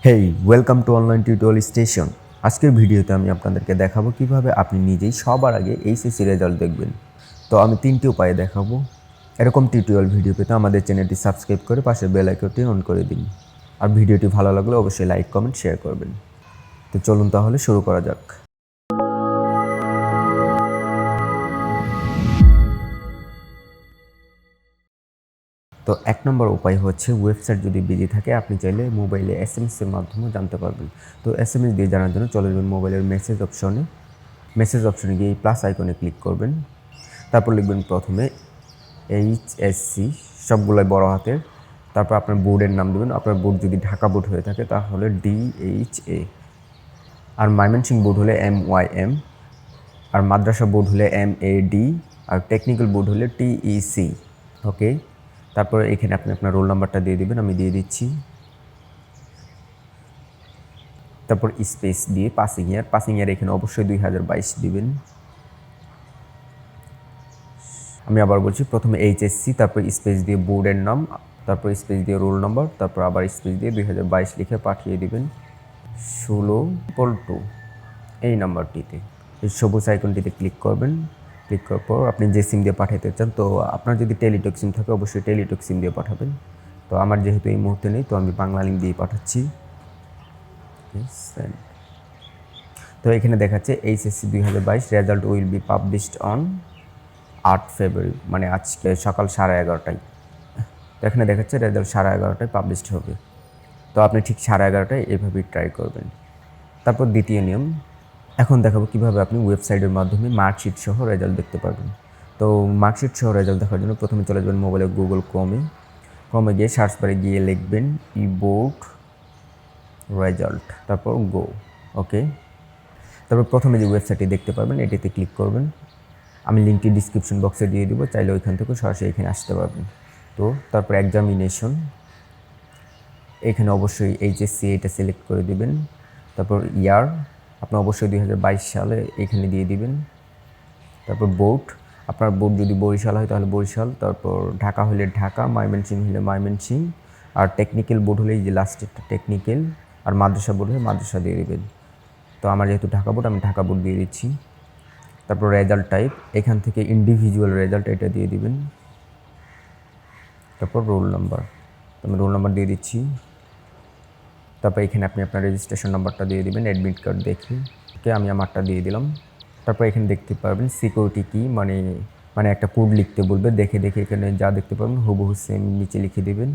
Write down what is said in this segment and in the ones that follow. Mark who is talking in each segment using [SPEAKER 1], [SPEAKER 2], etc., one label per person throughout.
[SPEAKER 1] Hey welcome to online tutorial station. আজকের ভিডিওতে আমি আপনাদেরকে দেখাবো কিভাবে আপনি নিজেই সবার আগে এইচএসসি রেজাল্ট দেখবেন। তো আমি 3টি উপায়ে দেখাবো। এরকম টিউটোরিয়াল ভিডিও পেতে আমাদের চ্যানেলটি সাবস্ক্রাইব করে পাশে বেল আইকনটি অন করে দিন। আর ভিডিওটি ভালো লাগলে অবশ্যই লাইক কমেন্ট শেয়ার করবেন। তো চলুন তাহলে শুরু করা যাক। তো 1 নম্বর উপায় হচ্ছে ওয়েবসাইট যদি বিজি থাকে আপনি চাইলে মোবাইলে SMS এর মাধ্যমে জানতে পারবেন। তো SMS দিয়ে জানার জন্য চলে যাবেন মোবাইলের মেসেজ অপশনে গিয়ে এই প্লাস আইকনে ক্লিক করবেন। তারপর লিখবেন প্রথমে HSC, সবগুলোই বড় হাতের। তারপর আপনার বোর্ডের নাম দেবেন। আপনার বোর্ড যদি ঢাকা বোর্ড হয়ে থাকে তাহলে DHA, আর ময়মনসিংহ বোর্ড হলে MYM, আর মাদ্রাসা বোর্ড হলে MAD, আর টেকনিক্যাল বোর্ড হলে TEC। ওকে, তারপরে এখানে আপনি আপনার রোল নাম্বারটা দিয়ে দিবেন, আমি দিয়ে দিচ্ছি। তারপর স্পেস দিয়ে পাসিং ইয়ার এখানে অবশ্যই 2022 দিবেন। আমি আবার বলছি, প্রথমে HSC, তারপর স্পেস দিয়ে বোর্ডের নাম, তারপর স্পেস দিয়ে রোল নাম্বার, তারপর আবার স্পেস দিয়ে 2022 লিখে পাঠিয়ে দিবেন 16 এই নাম্বারটিতে। এই সবুজ আইকনটিতে ক্লিক করবেন। ক্লিক করার পর আপনি যে সিম দিয়ে পাঠাতে চান, তো আপনার যদি টেলিটক সিম থাকে অবশ্যই টেলিটক সিম দিয়ে পাঠাবেন। তো আমার যেহেতু এই মুহূর্তে নেই, তো আমি বাংলা লিঙ্ক দিয়ে পাঠাচ্ছি। তো এখানে দেখাচ্ছে HSC 2022 result will be published on 8 ফেব্রুয়ারি, মানে আজকে সকাল 11:30টায়। তো এখানে দেখাচ্ছে রেজাল্ট 11:30টায় পাবলিশড হবে। তো আপনি ঠিক 11:30টায় এভাবেই ট্রাই করবেন। তারপর দ্বিতীয় নিয়ম, এখন দেখাবো কীভাবে আপনি ওয়েবসাইটের মাধ্যমে মার্কশিট সহ রেজাল্ট দেখতে পারবেন। তো মার্কশিট সহ রেজাল্ট দেখার জন্য প্রথমে চলে যাবেন মোবাইলে গুগল ক্রোমে গিয়ে সার্চ বারে গিয়ে লিখবেন বোর্ড রেজাল্ট, তারপর গো। ওকে, তারপর প্রথমে যে ওয়েবসাইটটি দেখতে পারবেন এটিতে ক্লিক করবেন। আমি লিঙ্কটি ডিসক্রিপশন বক্সে দিয়ে দিব, চাইলে ওইখান থেকে সরাসরি এখানে আসতে পারবেন। তো তারপর এক্সামিনেশন, এখানে অবশ্যই HSC এটা সিলেক্ট করে দিবেন। তারপর ইয়ার আপনি অবশ্যই 2022 সালে এখানে দিয়ে দিবেন। তারপর বোর্ড, আপনার বোর্ড যদি বরিশাল হয় তাহলে বরিশাল, তারপর ঢাকা হলে ঢাকা, ময়মনসিংহ হলে ময়মনসিংহ, আর টেকনিক্যাল বোর্ড হলে এই যে লাস্টেরটা টেকনিক্যাল, আর মাদ্রাসা বোর্ড হলে মাদ্রাসা দিয়ে দেবেন। তো আমার যেহেতু ঢাকা বোর্ড, আমি ঢাকা বোর্ড দিয়ে দিচ্ছি। তারপর রেজাল্ট টাইপ, এখান থেকে ইন্ডিভিজুয়াল রেজাল্ট এটা দিয়ে দিবেন। তারপর রোল নাম্বার, আমি রোল নাম্বার দিয়ে দিচ্ছি। তারপর এখানে আপনি আপনার রেজিস্ট্রেশন নাম্বারটা দিয়ে দিবেন অ্যাডমিট কার্ড দেখে। ওকে, আমি আমারটা দিয়ে দিলাম। তারপর এখানে দেখতে পারবেন সিকিউরিটি কি, মানে একটা কোড লিখতে বলবে, দেখে এখানে যা দেখতে পারবেন হুবহু সেম নিচে লিখে দিবেন।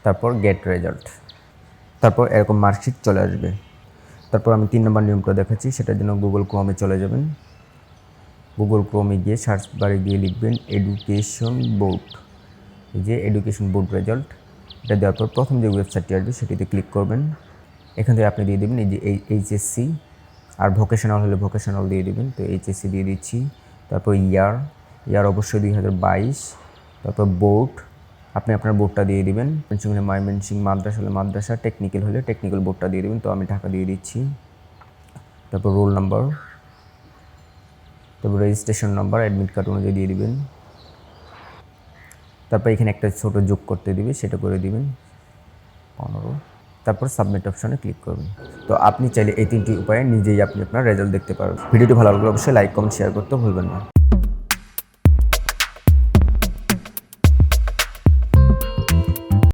[SPEAKER 1] তারপর গেট রেজাল্ট, তারপর এরকম মার্কশিট চলে আসবে। তারপর আমি 3 নম্বর নিয়মটা দেখাচ্ছি, সেটার জন্য গুগল ক্রোমে চলে যাবেন। গুগল ক্রোমে গিয়ে সার্চ বারে গিয়ে লিখবেন এডুকেশন বোর্ড, এই যে এডুকেশন বোর্ড রেজাল্ট, এটা দেওয়ার পর প্রথম যে ওয়েবসাইটটি আসবে সেটিতে ক্লিক করবেন। এখান থেকে আপনি দিয়ে দেবেন এই যে HSC, আর ভোকেশনাল হলে ভোকেশনাল দিয়ে দেবেন। তো HSC দিয়ে দিচ্ছি। তারপর ইয়ার অবশ্যই 2022। তারপর বোর্ড, আপনি আপনার বোর্ডটা দিয়ে দিবেন। ময়মনসিংহ, মাদ্রাসা হলে মাদ্রাসা, টেকনিক্যাল হলে টেকনিক্যাল বোর্ডটা দিয়ে দেবেন। তো আমি ঢাকা দিয়ে দিচ্ছি। তারপর রোল নাম্বার, তারপর রেজিস্ট্রেশন নাম্বার অ্যাডমিট কার্ড অনুযায়ী দিয়ে দিবেন। তারপর এখানে একটা ছোট যোগ করতে দিবে, সেটা করে দিবেন 15। তারপর সাবমিট অপশনে ক্লিক করবেন। তো আপনি চাইলে এই 3টি উপায়ে নিজেই আপনি আপনার রেজাল্ট দেখতে পারবেন। ভিডিওটি ভালো লাগলে অবশ্যই লাইক কমেন্ট শেয়ার করতে ভুলবেন না।